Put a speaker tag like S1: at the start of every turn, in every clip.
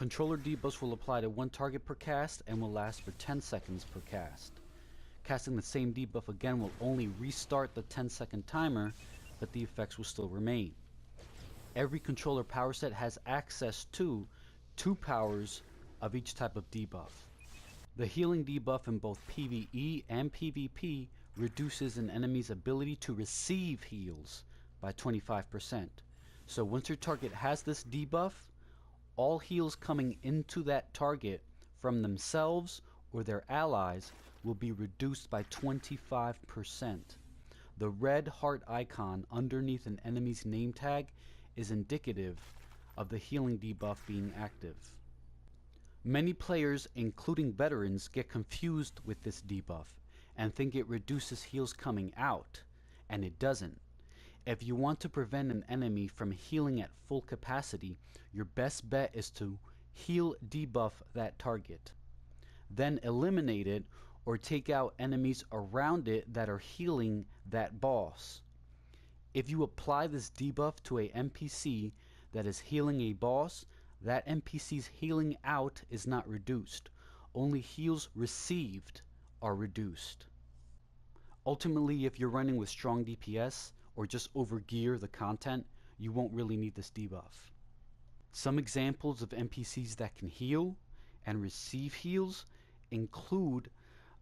S1: Controller debuffs will apply to one target per cast and will last for 10 seconds per cast. Casting the same debuff again will only restart the 10-second timer, but the effects will still remain. Every controller power set has access to 2 powers of each type of debuff. The healing debuff in both PvE and PvP reduces an enemy's ability to receive heals by 25%. So once your target has this debuff, all heals coming into that target from themselves or their allies will be reduced by 25%. The red heart icon underneath an enemy's name tag is indicative of the healing debuff being active. Many players, including veterans, get confused with this debuff and think it reduces heals coming out, and it doesn't. If you want to prevent an enemy from healing at full capacity, your best bet is to heal debuff that target. Then eliminate it or take out enemies around it that are healing that boss. If you apply this debuff to a NPC that is healing a boss, that NPC's healing out is not reduced. Only heals received are reduced. Ultimately, if you're running with strong DPS or just overgear the content, you won't really need this debuff. Some examples of NPCs that can heal and receive heals include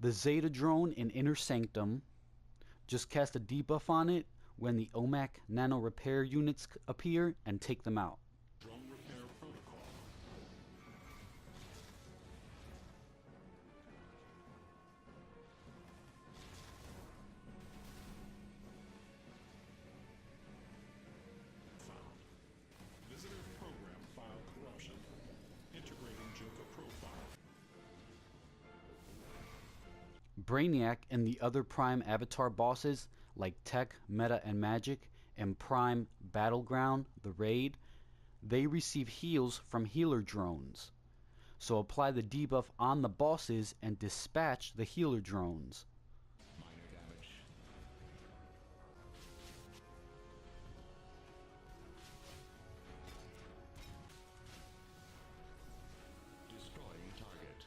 S1: the Zeta drone in Inner Sanctum. Just cast a debuff on it when the OMAC nano repair units appear and take them out.
S2: Drone repair protocol. Found. Visitor program file corruption. Integrating Joker profile.
S1: Brainiac and the other Prime Avatar bosses like Tech, Meta, and Magic, and Prime Battleground, the Raid, they receive heals from healer drones. So apply the debuff on the bosses and dispatch the healer drones.
S2: Minor damage. Destroying target.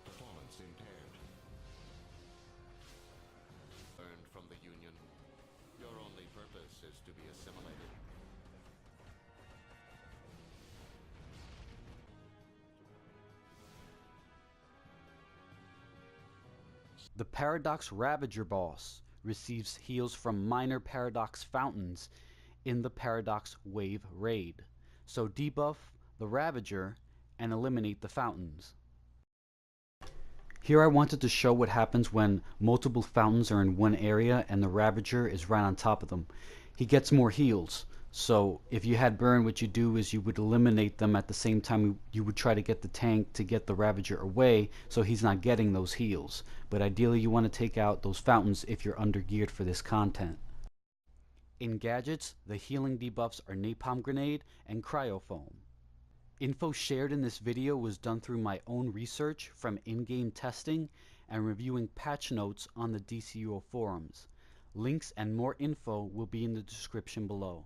S2: Performance impaired. Learned from the Union. Your only purpose is to be assimilated.
S1: The Paradox Ravager boss receives heals from minor Paradox fountains in the Paradox Wave Raid. So debuff the Ravager and eliminate the fountains. Here I wanted to show what happens when multiple fountains are in one area and the Ravager is right on top of them. He gets more heals. So if you had burn, what you do is you would eliminate them at the same time you would try to get the tank to get the Ravager away so he's not getting those heals. But ideally you want to take out those fountains if you're undergeared for this content. In gadgets, the healing debuffs are Napalm Grenade and CryoFoam. Info shared in this video was done through my own research from in-game testing and reviewing patch notes on the DCUO forums. Links and more info will be in the description below.